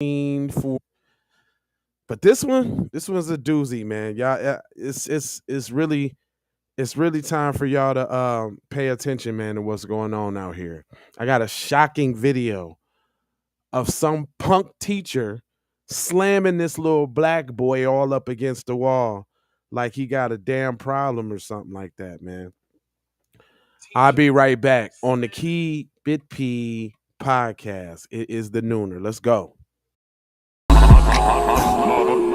for. But this one's a doozy, man. Y'all, it's really time for y'all to pay attention, man, to what's going on out here. I got a shocking video of some punk teacher slamming this little black boy all up against the wall like he got a damn problem or something like that, man. I'll be right back on the Key Bit P podcast. It is the Nooner. Let's go.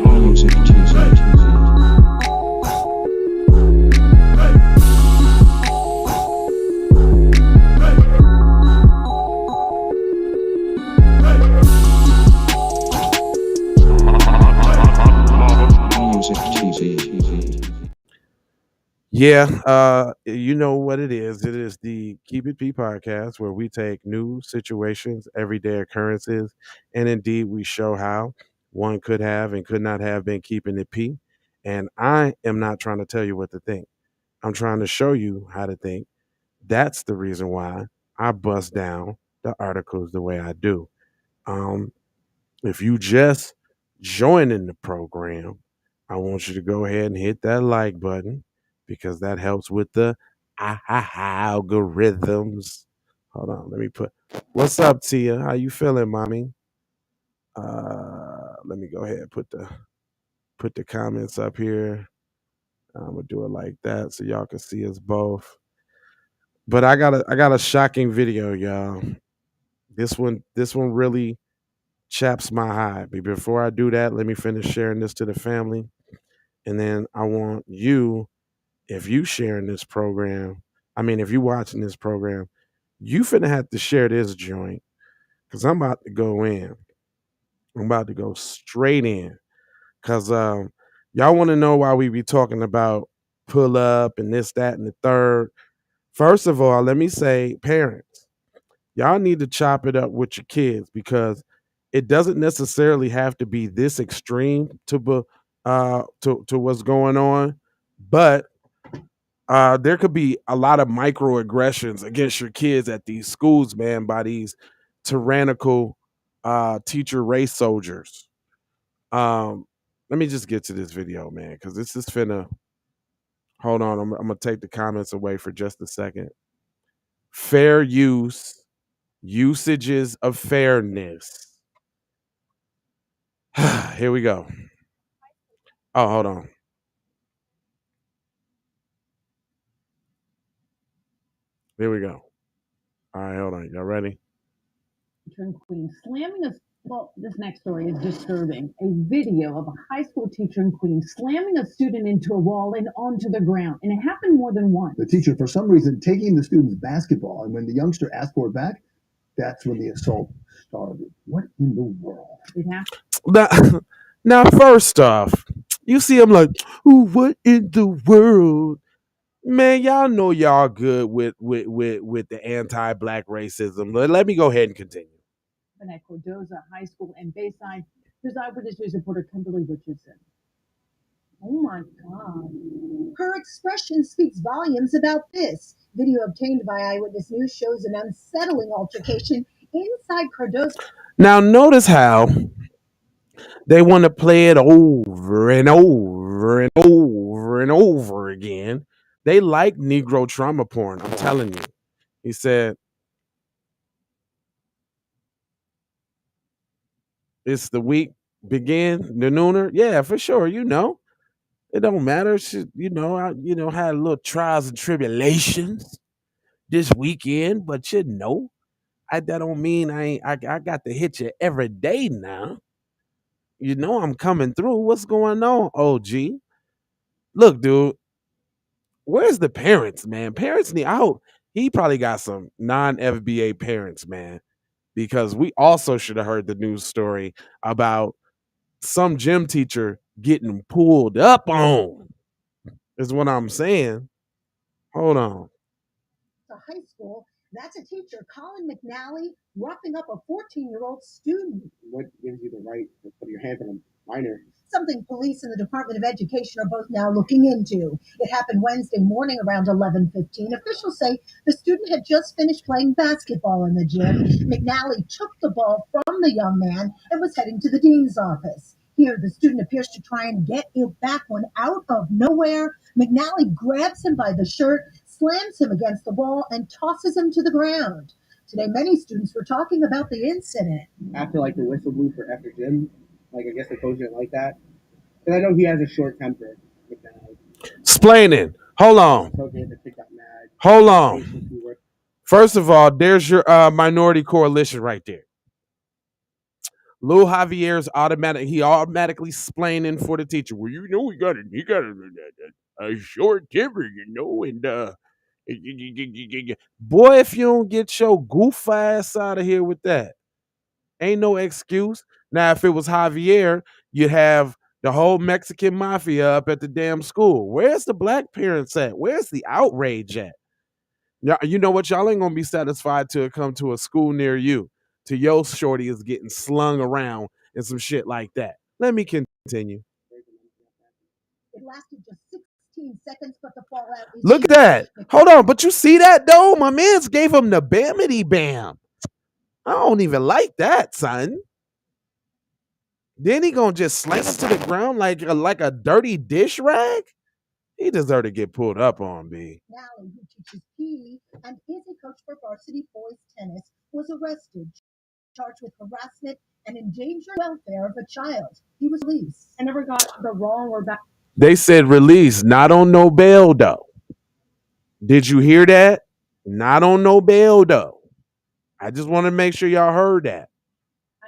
Music teaser. Music teaser. Yeah, you know what it is. It is the Keep It P podcast where we take news, situations, everyday occurrences, and indeed we show how one could have and could not have been keeping it P. And I am not trying to tell you what to think. I'm trying to show you how to think. That's the reason why I bust down the articles the way I do. Um, if you just joining the program, I want you to go ahead and hit that like button because that helps with the algorithms. Hold on, let me put. What's up, Tia? How you feeling, mommy? Let me go ahead and put the comments up here. I'm gonna do it like that so y'all can see us both. But I got a shocking video, y'all. This one really chaps my hide. But before I do that, let me finish sharing this to the family. And then I want you, if you sharing this program, if you watching this program, you finna have to share this joint. Cause I'm about to go in. I'm about to go straight in. Cause y'all want to know why we be talking about pull up and this, that, and the third. First of all, let me say, parents, y'all need to chop it up with your kids because it doesn't necessarily have to be this extreme to what's going on, but there could be a lot of microaggressions against your kids at these schools, man, by these tyrannical teacher race soldiers. Um, Let me just get to this video, man, because this is finna. Hold on, I'm gonna take the comments away for just a second. Fair use, usages of fairness. Here we go. Oh, hold on. Here we go. All right, hold on. Y'all ready? Teacher in Queens slamming a well, this next story is disturbing. A video of a high school teacher in Queens slamming a student into a wall and onto the ground, and it happened more than once. The teacher, for some reason, taking the student's basketball, and when the youngster asked for it back, that's when the assault started. What in the world? It happened. Now, now, first off, you see him like, ooh, what in the world? Man, y'all know y'all good with the anti-black racism. Let me go ahead and continue. At Cordoza High School in Bayside, here's Eyewitness News reporter Kimberly Richardson. Oh my God. Her expression speaks volumes about this. Video obtained by Eyewitness News shows an unsettling altercation inside Cardozo. Now, notice how they want to play it over and over and over and over again. They like Negro trauma porn. I'm telling you. He said, it's the week begin, the nooner. Yeah, for sure. It don't matter. I had a little trials and tribulations this weekend, but that don't mean I got to hit you every day now. I'm coming through. What's going on, OG? Look, dude, where's the parents, man? Parents need. I hope he probably got some non FBA parents, man, because we also should have heard the news story about some gym teacher getting pulled up on. Is what I'm saying. Hold on. The high school, that's a teacher, Colin McNally, roughing up a 14-year-old student. What gives you the right to put your hands on a minor? Some something police and the Department of Education are both now looking into. It happened Wednesday morning around 11:15. Officials say the student had just finished playing basketball in the gym. McNally took the ball from the young man and was heading to the dean's office. Here, the student appears to try and get it back when out of nowhere, McNally grabs him by the shirt, slams him against the wall, and tosses him to the ground. Today, many students were talking about the incident. After like the whistle blew for after gym, like I guess the coach didn't like that. Because I know he has a short temper. Explaining. Hold on. The kid got mad. Hold on. First of all, there's your minority coalition right there. Lou Javier's automatically explaining for the teacher. Well, you know, he got a short temper, you know, and boy, if you don't get your goof ass out of here with that, ain't no excuse. Now, if it was Javier, you'd have the whole Mexican mafia up at the damn school. Where's the black parents at? Where's the outrage at? You know what? Y'all ain't gonna be satisfied till it come to a school near you. To your shorty is getting slung around and some shit like that. Let me continue. It lasted just 16 seconds, but the fallout is Look at that. Hold on, but you see that though? My man's gave him the bamity bam. I don't even like that, son. Then he gonna just slam him to the ground like a dirty dish rag? He deserved to get pulled up on, B. Nally, who teaches PE and is a coach for varsity boys tennis, was arrested, charged with harassment and endangering welfare of a child. He was released. I never got the wrong or back. They said release, not on no bail though. Did you hear that? Not on no bail though. I just want to make sure y'all heard that.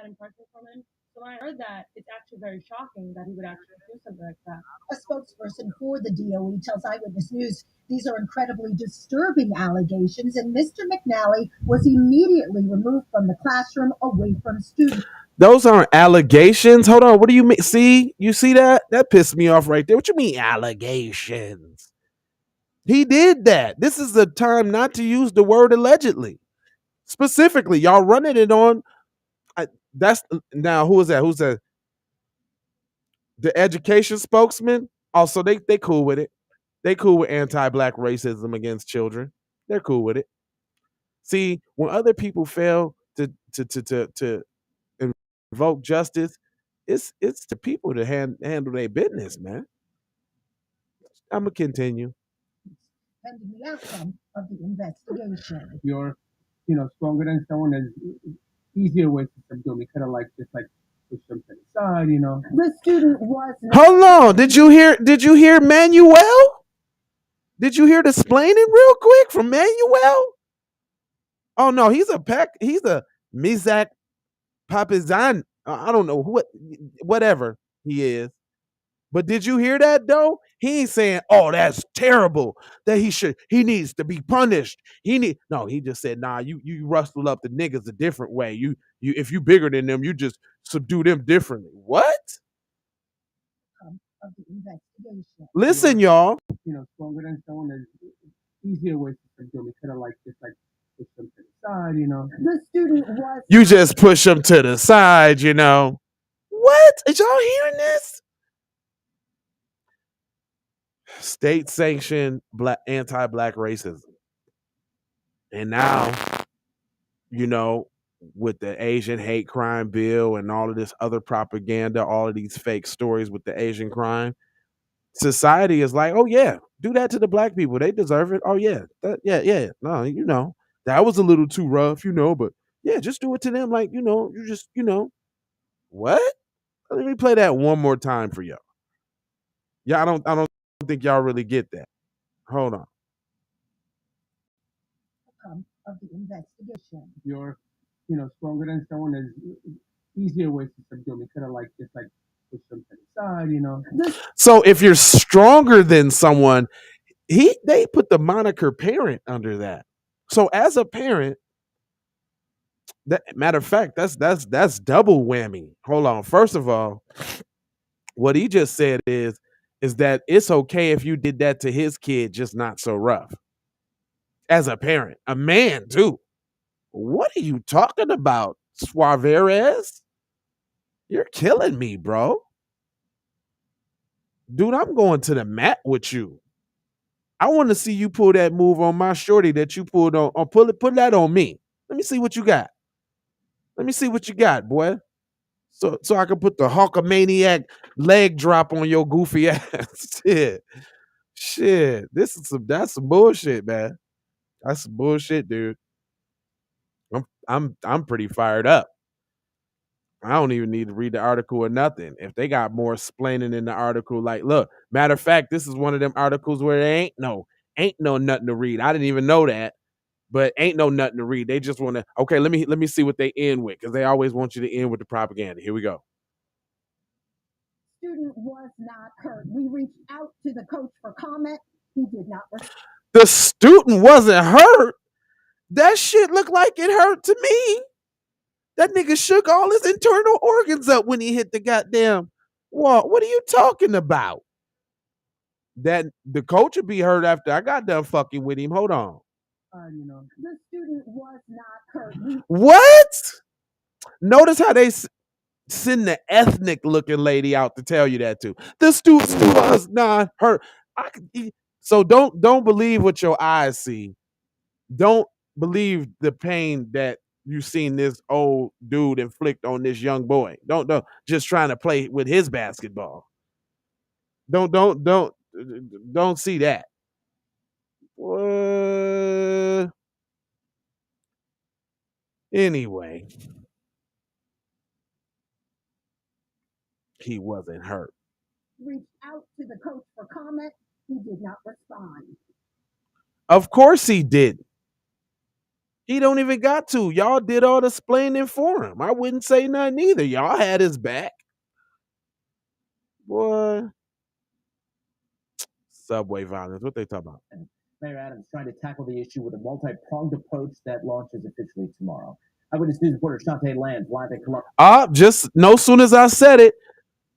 Impression from him. So when I heard that, it's actually very shocking that he would actually do something like that. A spokesperson for the DOE tells Eyewitness News these are incredibly disturbing allegations, and Mr. McNally was immediately removed from the classroom away from students. Those aren't allegations. Hold on. What do you mean? See, you see that? That pissed me off right there. What you mean allegations? He did that. This is the time not to use the word allegedly. Specifically, y'all running it on. That's now who is that? Who's that? The education spokesman. Also, they cool with it. They cool with anti-black racism against children. They're cool with it. See, when other people fail to invoke justice, it's the people to handle their business, man. I'm gonna continue. Pending the outcome of the investigation. If you're, stronger than someone, there's easier ways to subdue them. You could have just push them to the side, The student was. Hold on. Did you hear Manuel? Did you hear the explaining real quick from Manuel? Oh no, he's a Mizak Papizan. I don't know whatever he is. But did you hear that though? He ain't saying, "Oh, that's terrible. That he needs to be punished." He just said, "Nah, you rustled up the niggas a different way. You if you bigger than them, you just subdue them differently." What? Of the investigation. Listen, y'all. Stronger than someone, there's easier ways to subdue them. You could have push them to the side, The student was. You just push them to the side, What? Is y'all hearing this? State-sanctioned anti-black racism. And now, with the Asian hate crime bill and all of this other propaganda, all of these fake stories with the Asian crime, society is like, oh yeah, do that to the black people. They deserve it. Oh yeah. Yeah. No, that was a little too rough, but yeah, just do it to them. Like, you just, what? Let me play that one more time for y'all. Yeah, I don't think y'all really get that. Hold on. Of the investigation. If you're, stronger than someone, there's easier ways to subdue them. You could have push them to the side, So if you're stronger than someone, they put the moniker parent under that. So as a parent, matter of fact, that's double whammy. Hold on. First of all, what he just said is that it's okay if you did that to his kid, just not so rough. As a parent, a man too. What are you talking about, Suarez? You're killing me, bro. Dude, I'm going to the mat with you. I want to see you pull that move on my shorty that you pulled on. Or put that on me. Let me see what you got. Let me see what you got, boy. So I can put the Hulkamaniac leg drop on your goofy ass. Shit. That's some bullshit, man. That's some bullshit, dude. I'm pretty fired up. I don't even need to read the article or nothing. If they got more explaining in the article, like, look, matter of fact, this is one of them articles where there ain't no nothing to read. I didn't even know that, but ain't no nothing to read. They just want to, okay, let me see what they end with, because they always want you to end with the propaganda. Here we go. Student was not hurt. We reached out to the coach for comment. He did not respond. The student wasn't hurt. That shit looked like it hurt to me. That nigga shook all his internal organs up when he hit the goddamn wall. What are you talking about? That the coach would be hurt after I got done fucking with him. Hold on. The student was not hurt. What? Notice how they send the ethnic looking lady out to tell you that too. The student was not hurt. So don't believe what your eyes see. Don't believe the pain that you seen this old dude inflict on this young boy. Don't just trying to play with his basketball. Don't see that. What? Anyway, he wasn't hurt. Reached out to the coach for comment. He did not respond. Of course he did. He don't even got to. Y'all did all the explaining for him. I wouldn't say nothing either. Y'all had his back. Boy. Subway violence. What they talking about? Mayor Adams trying to tackle the issue with a multi-pronged approach that launches officially tomorrow. Eyewitness News reporter Shantae Land live in Columbus. Just no soon as I said it,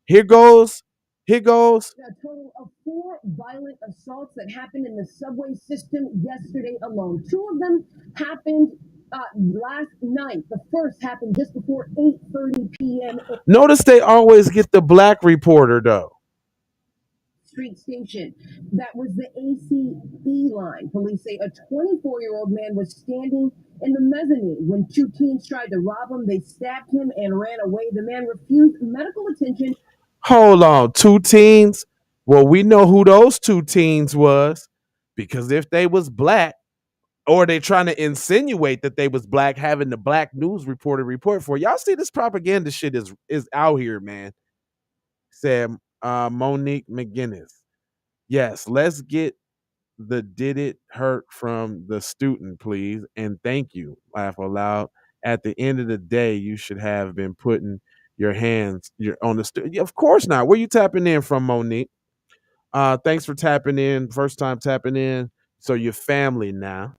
here goes. A total of 4 violent assaults that happened in the subway system yesterday alone. 2 of them happened last night. The first happened just before 8:30 p.m. Notice they always get the black reporter though. Street station. That was the ACE line. Police say a 24-year-old man was standing in the mezzanine when 2 teens tried to rob him. They stabbed him and ran away. The man refused medical attention. Hold on, 2 teens? Well, we know who those 2 teens was, because if they was black, or they trying to insinuate that they was black, having the black news reporter report for y'all. See, this propaganda shit is out here, man. Said Monique McGinnis. Yes, let's get the did it hurt from the student, please, and thank you. Laugh aloud. At the end of the day, you should have been putting your hands on the student. Of course not. Where you tapping in from, Monique? Thanks for tapping in. First time tapping in. So your family now.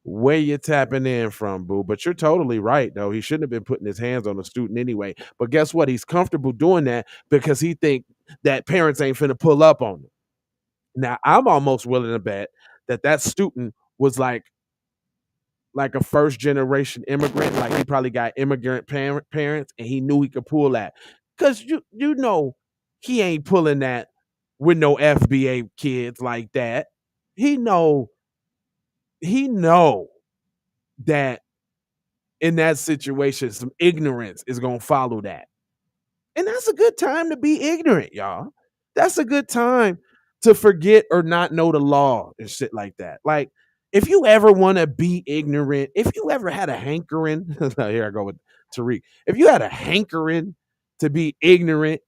Where you tapping in from, boo? But you're totally right, though. He shouldn't have been putting his hands on the student anyway. But guess what? He's comfortable doing that because he think that parents ain't finna pull up on him. Now, I'm almost willing to bet that student was like a first generation immigrant. Like he probably got immigrant parents, and he knew he could pull that. Cause you know he ain't pulling that with no FBA kids like that. He know that in that situation, some ignorance is gonna follow that. And that's a good time to be ignorant, y'all. That's a good time to forget or not know the law and shit like that. Like, if you ever want to be ignorant, if you ever had a hankering, here I go with Tariq. If you had a hankering to be ignorant,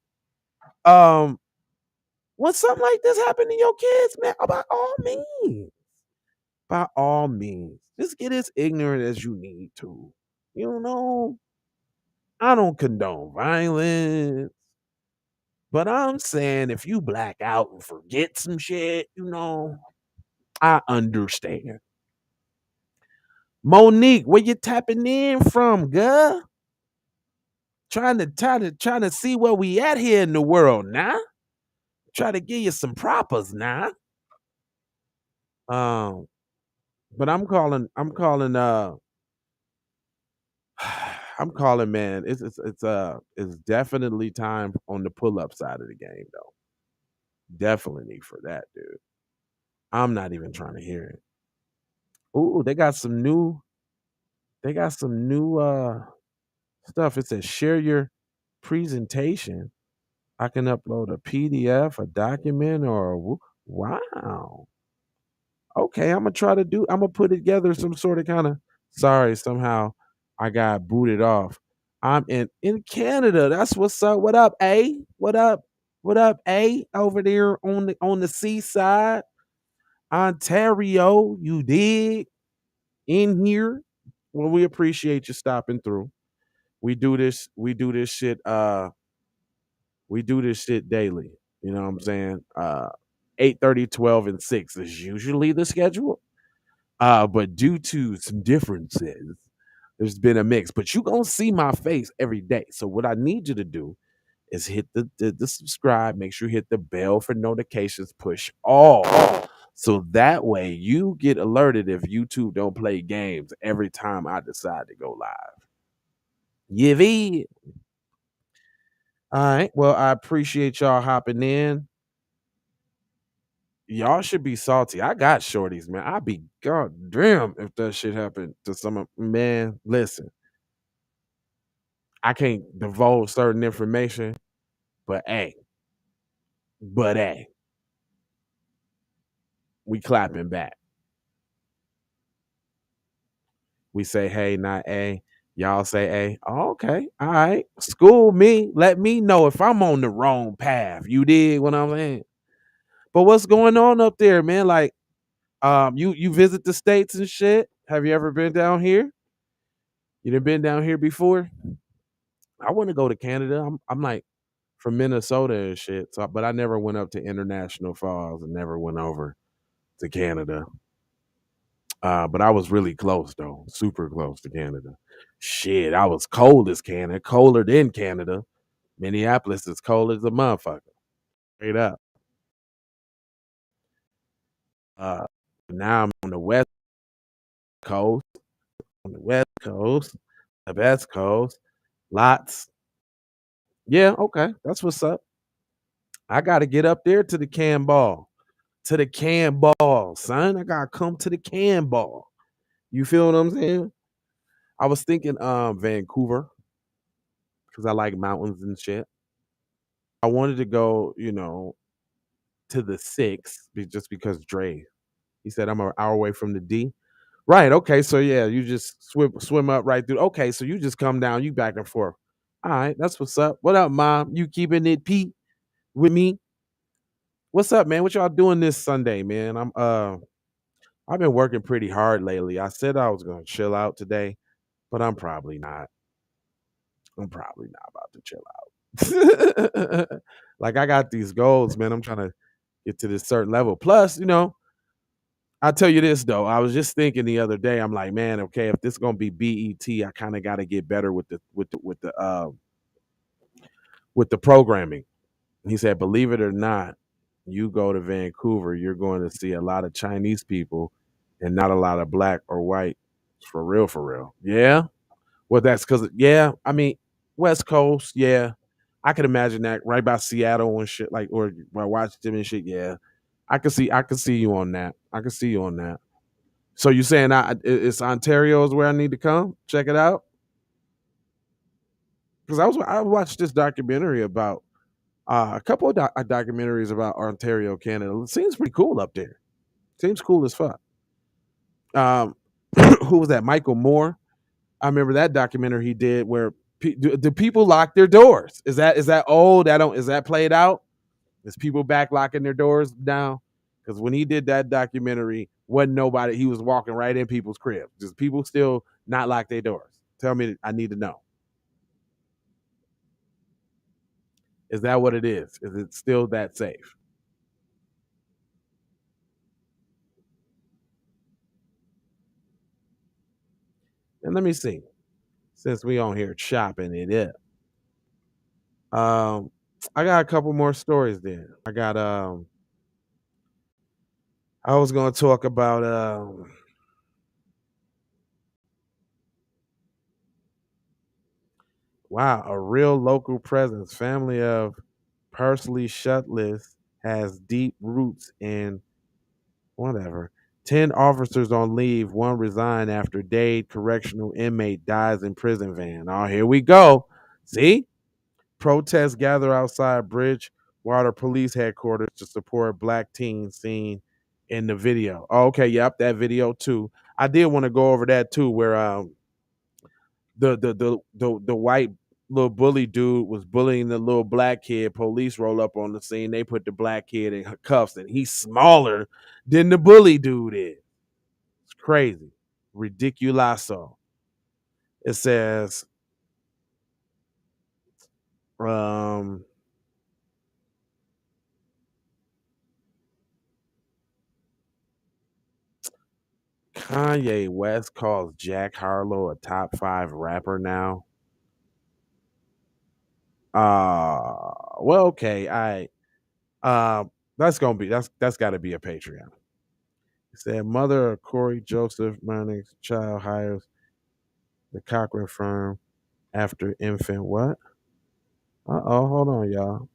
when something like this happened to your kids, man, by all means, just get as ignorant as you need to. You know, I don't condone violence. But I'm saying if you black out and forget some shit, I understand. Monique, where you tapping in from, girl? Trying to see where we at here in the world now. Try to give you some propers now. But I'm calling I'm calling, man. It's definitely time on the pull up side of the game though. Definitely need for that, dude. I'm not even trying to hear it. Ooh, they got some new. They got some new stuff. It says share your presentation. I can upload a PDF, a document, or wow. Okay, I'm gonna try to do. I'm gonna put together some sort of kind of. Sorry, somehow I got booted off. I'm in Canada. That's what's up. What up, A? What up? What up, A? Over there on the seaside, Ontario. You dig in here? Well, we appreciate you stopping through. We do this. We do this shit. We do this shit daily. You know what I'm saying? 8:30, 12, and 6 is usually the schedule. But due to some differences, there's been a mix. But you gonna see my face every day. So what I need you to do is hit the subscribe. Make sure you hit the bell for notifications. Push all, so that way you get alerted if YouTube don't play games every time I decide to go live. Yivy. All right. Well, I appreciate y'all hopping in. Y'all should be salty. I got shorties, man. I'd be goddamn if that shit happened to some of man. Listen, I can't divulge certain information, but hey, we clapping back. We say hey, not a. Y'all say a. Oh, okay, all right. School me. Let me know if I'm on the wrong path. You did what I'm saying. But what's going on up there, man? Like, you visit the States and shit. Have you ever been down here? You done been down here before? I want to go to Canada. I'm like from Minnesota and shit. So, but I never went up to International Falls and never went over to Canada. But I was really close though, super close to Canada. Shit, I was cold as Canada, colder than Canada. Minneapolis is cold as a motherfucker. Straight up. Uh, now I'm on the West Coast. On the West Coast, the West Coast, lots. Yeah, okay, that's what's up. I got to get up there to the can ball, son. I gotta come to the can ball. You feel what I'm saying? I was thinking Vancouver because I like mountains and shit. I wanted to go, to the six just because Dre. He said I'm an hour away from the D. Right. Okay. So yeah, you just swim up right through. Okay. So you just come down, you back and forth. All right. That's what's up. What up, mom? You keeping it Pete with me? What's up, man? What y'all doing this Sunday, man? I've been working pretty hard lately. I said I was gonna chill out today, but I'm probably not. I'm probably not about to chill out. Like I got these goals, man. I'm trying to get to this certain level. Plus, I'll tell you this though. I was just thinking the other day. I'm like, man, okay, if this is gonna be BET, I kind of got to get better with the programming. He said, believe it or not, you go to Vancouver, you're going to see a lot of Chinese people and not a lot of black or white. For real, for real. Yeah. Well, that's because I mean, West Coast, yeah. I could imagine that right by Seattle and shit, like or by Washington and shit. Yeah, I can see you on that. I can see you on that. So you saying it's Ontario is where I need to come? Check it out. Because I watched this documentary about a couple of documentaries about Ontario, Canada. It seems pretty cool up there. Seems cool as fuck. Um, who was that? Michael Moore. I remember that documentary he did where do people lock their doors? Is that old? Is that played out? Is people back locking their doors now? Because when he did that documentary, wasn't nobody. He was walking right in people's cribs. Just people still not lock their doors. Tell me, I need to know. Is that what it is? Is it still that safe? And let me see. Since we on here chopping it up, I got a couple more stories there. I was gonna talk about wow, a real local presence. Family of Parsley Shutless has deep roots in whatever. 10 officers on leave, one resigned after Dade correctional inmate dies in prison van. Oh, here we go. See? Protests gather outside Bridgewater Police Headquarters to support black teens seen in the video. Oh, okay, yep, that video too. I did want to go over that too, where the white little bully dude was bullying the little black kid. Police roll up on the scene. They put the black kid in cuffs, and he's smaller than the bully dude is. It's crazy, ridiculoso. It says, um, Kanye West calls Jack Harlow a top 5 rapper now. Well, okay, that's got to be a Patreon. He said, mother of Corey Joseph Manning's child hires the Cochran firm after infant what? Hold on, y'all.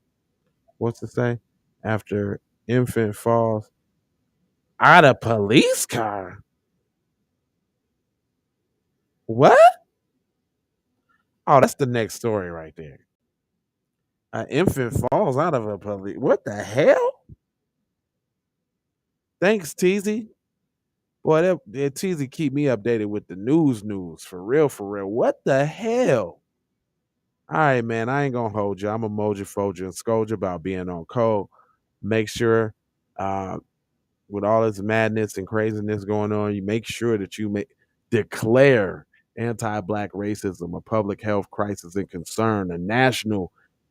What's it say? After infant falls out of police car. What? Oh, that's the next story right there. An infant falls out of a police. What the hell? Thanks, Teasy. Boy, that Teasy keep me updated with the news for real, for real. What the hell? All right, man, I ain't gonna hold you. I'm a moja, foja, and scold you about being on code. Make sure, with all this madness and craziness going on, you make sure that you declare anti-black racism a public health crisis and concern, a national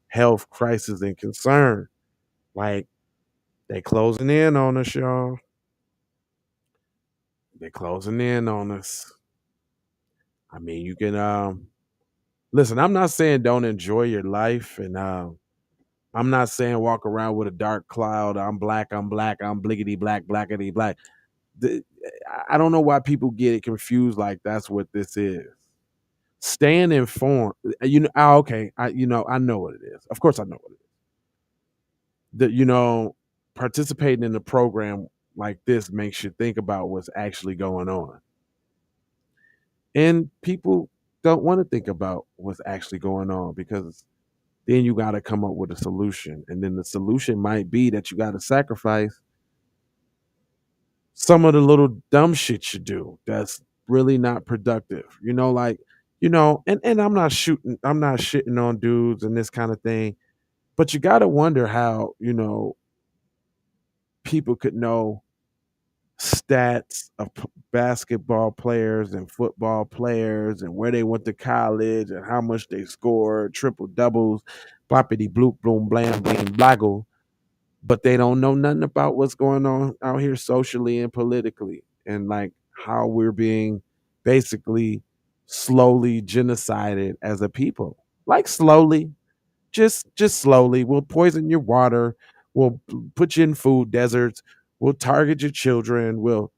health crisis and concern. Like, they closing in on us, y'all. They're closing in on us. I mean, you can listen, I'm not saying don't enjoy your life, and I'm not saying walk around with a dark cloud. I'm black, I'm bliggity black, blackity black. I don't know why people get it confused like that's what this is. Staying informed. Okay. I know what it is. Of course I know what it is. Participating in a program like this makes you think about what's actually going on. And people don't want to think about what's actually going on because then you got to come up with a solution. And then the solution might be that you got to sacrifice some of the little dumb shit you do that's really not productive. And I'm not shitting on dudes and this kind of thing, but you got to wonder how, people could know stats of basketball players and football players and where they went to college and how much they scored, triple doubles, boppity bloop bloom blam blam blaggle, but they don't know nothing about what's going on out here socially and politically, and like how we're being basically slowly genocided as a people. Like slowly, just slowly. We'll poison your water. We'll put you in food deserts. We'll target your children. We'll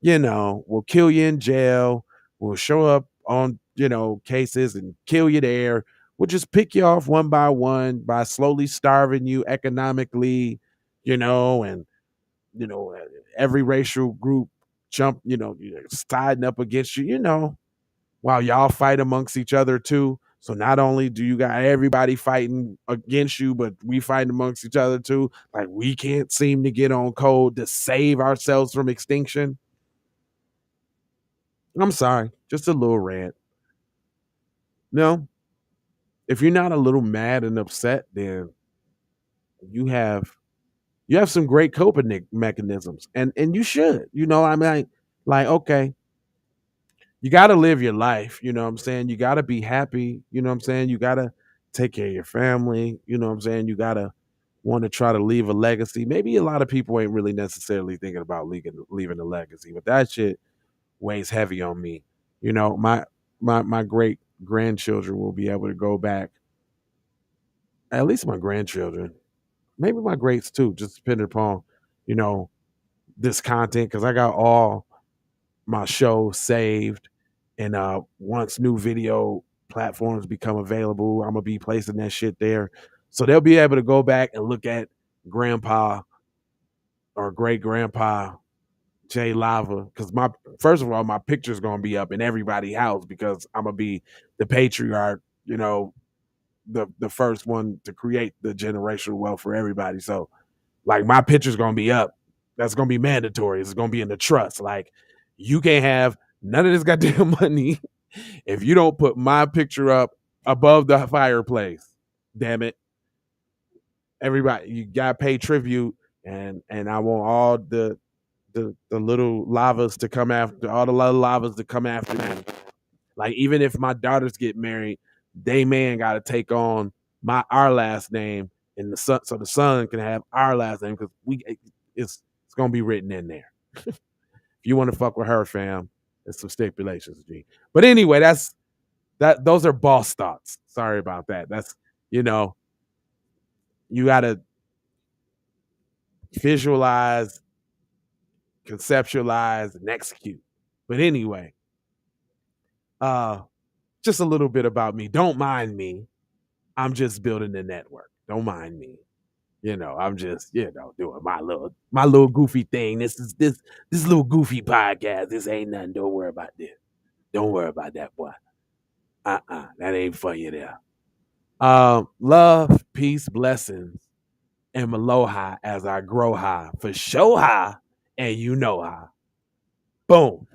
kill you in jail. We'll show up on, cases and kill you there. We'll just pick you off one by one by slowly starving you economically, and, you know, every racial group siding up against you, while y'all fight amongst each other too. So not only do you got everybody fighting against you, but we fighting amongst each other too. Like, we can't seem to get on code to save ourselves from extinction. I'm sorry, just a little rant. No, if you're not a little mad and upset, then you have some great coping mechanisms, and you should. I mean, like, okay, you got to live your life. You know what I'm saying? You got to be happy. You know what I'm saying? You got to take care of your family. You know what I'm saying? You got to want to try to leave a legacy. Maybe a lot of people ain't really necessarily thinking about leaving a legacy, but that shit weighs heavy on me. My great grandchildren will be able to go back. At least my grandchildren, maybe my greats too, just depending upon, you know, this content, because I got all my shows saved, and once new video platforms become available, I'm gonna be placing that shit there, so they'll be able to go back and look at grandpa or great grandpa Jay Lava, because first of all, my picture's gonna be up in everybody's house because I'm gonna be the patriarch, the first one to create the generational wealth for everybody. So like my picture's gonna be up. That's gonna be mandatory. It's gonna be in the trust. Like you can't have none of this goddamn money if you don't put my picture up above the fireplace. Damn it. Everybody, you gotta pay tribute, and I want all the little lavas to come after, all the little lavas to come after me. Like even if my daughters get married, they man got to take on our last name, and the son, so the son can have our last name because it's gonna be written in there. If you want to fuck with her, fam, there's some stipulations, G. But anyway, those are boss thoughts. Sorry about that. That's you gotta visualize, conceptualize, and execute. But anyway, just a little bit about me. Don't mind me. I'm just building the network. Don't mind me. I'm just, doing my little goofy thing. This little goofy podcast. This ain't nothing. Don't worry about this. Don't worry about that, boy. That ain't for you there. Love, peace, blessings, and aloha as I grow high. For show high, and you know high. Boom.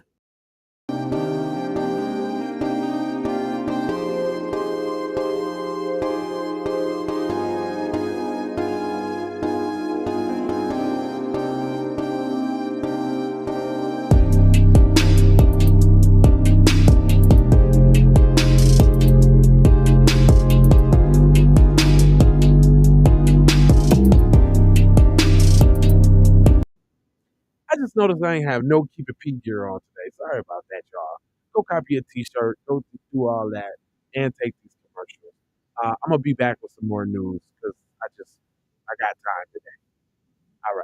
I just noticed I ain't have no Keep It P gear on today. Sorry about that, y'all. Go copy a t-shirt. Go do all that and take these commercials. I'm going to be back with some more news because I got time today. All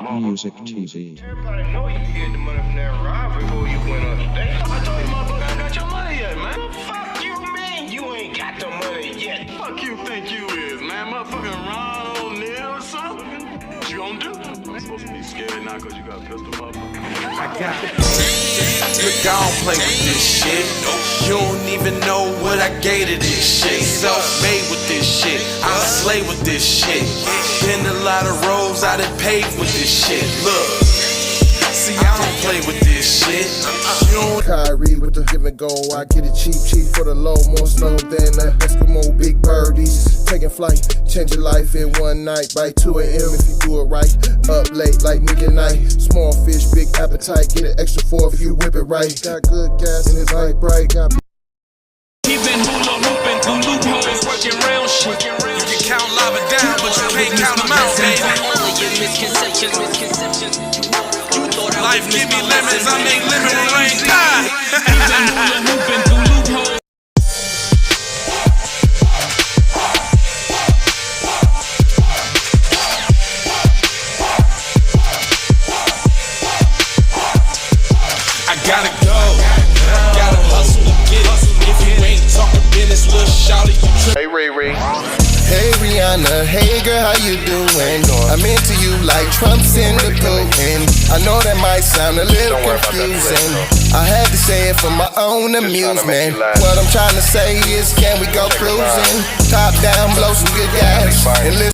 right. Music TV. Everybody know you get the money from that ride before you went on stage. I told you motherfucker I got your money yet, man. What the fuck you mean you ain't got the money yet? Fuck you think you is, man. Motherfucking Ron O'Neal or something? What you gonna do? I'm supposed to be scared now because you got a pistol, motherfucker. I got it. Look, I don't play with this shit. You don't even know what I gave to this shit. Self-made with this shit. I slay with this shit. Been a lot of roads I done paved with this shit. Look, see, I don't play with this shit. Kyrie with the give and go. I get it cheap for the low. More snow than the Eskimo big birdies. Taking flight, change your life in one night. By 2 a.m. if you do it right. Up late like midnight. Small fish, big appetite. Get an extra 4 if you whip it right. Got good gas and it's light bright. Got Keeping hula hooping through loopholes, working round shit. You can count lava down, but you can't count them out, baby. Life give me lemons, I make lemon rain die. I gotta go, gotta hustle to get it. If you ain't talking business, little shawty, you trip. Hey Ray Ray. Hey Rihanna, hey girl, how you doing? I'm into you like Trump's in the Putin. I know that might sound a little confusing. I had to say it for my own amusement. What I'm trying to say is, can we go cruising? Top down, blow some good gas. And listen.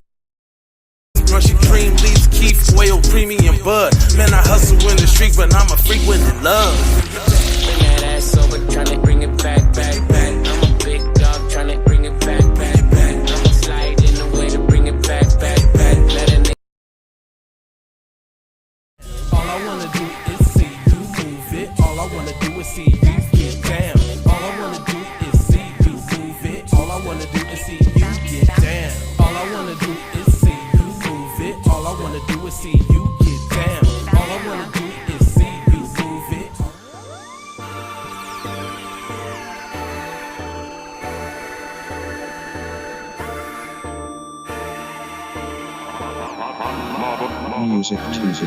Rushing cream, leaves, Keith, oil, premium bud. Man, I hustle in the street, but I'm a freak with the love. Bring that ass over, tryna bring it back. I'm a big dog, tryna bring it back. I'ma slide in the way to bring it back. Let a nigga. All I wanna do is see you move it. All I wanna do is see you get down. All I wanna do is see you move it. All I wanna do is see you get down. All I wanna do is see you move it. All I wanna do is see you get down. All I wanna do is see you move it. Music TV.